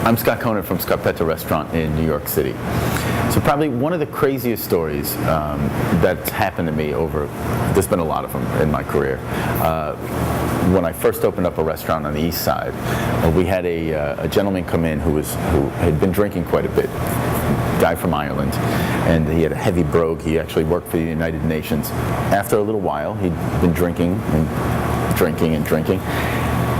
I'm Scott Conant from Scarpetta restaurant in New York City. So probably one of the craziest stories that's happened to me there's been a lot of them in my career. When I first opened up a restaurant on the East Side, we had a gentleman come in who had been drinking quite a bit, guy from Ireland, and he had a heavy brogue. He actually worked for the United Nations. After a little while, he'd been drinking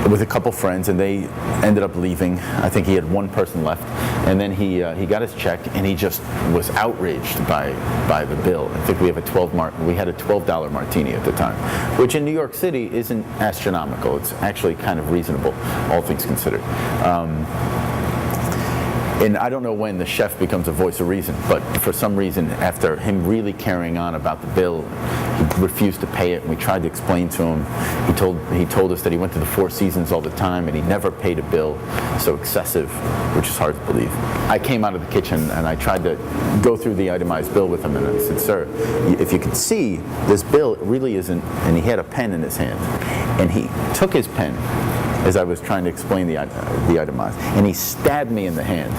with a couple friends, and they ended up leaving. I think he had one person left, and then he got his check, and he just was outraged by the bill. I think we had a $12 martini at the time, which in New York City isn't astronomical. It's actually kind of reasonable, all things considered. And I don't know when the chef becomes a voice of reason, but for some reason, after him really carrying on about the bill, he refused to pay it, and we tried to explain to him. He told us that he went to the Four Seasons all the time, and he never paid a bill so excessive, which is hard to believe. I came out of the kitchen, and I tried to go through the itemized bill with him, and I said, "Sir, if you could see, this bill really isn't," and he had a pen in his hand, and he took his pen as I was trying to explain the itemized, and he stabbed me in the hand.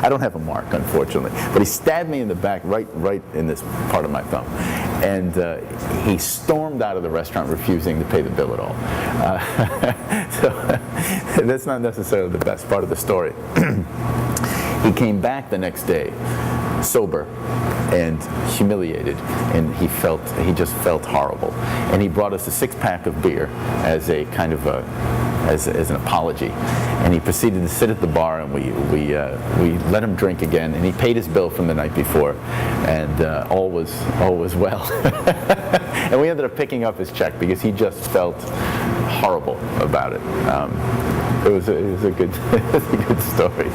I don't have a mark, unfortunately, but he stabbed me in the back, right in this part of my thumb, and he stormed out of the restaurant, refusing to pay the bill at all. So that's not necessarily the best part of the story. He came back the next day, sober and humiliated, and he just felt horrible. And he brought us a 6-pack of beer as a kind of as an apology. And he proceeded to sit at the bar, and we let him drink again, and he paid his bill from the night before, and all was well. And we ended up picking up his check because he just felt horrible about it. It was a good story.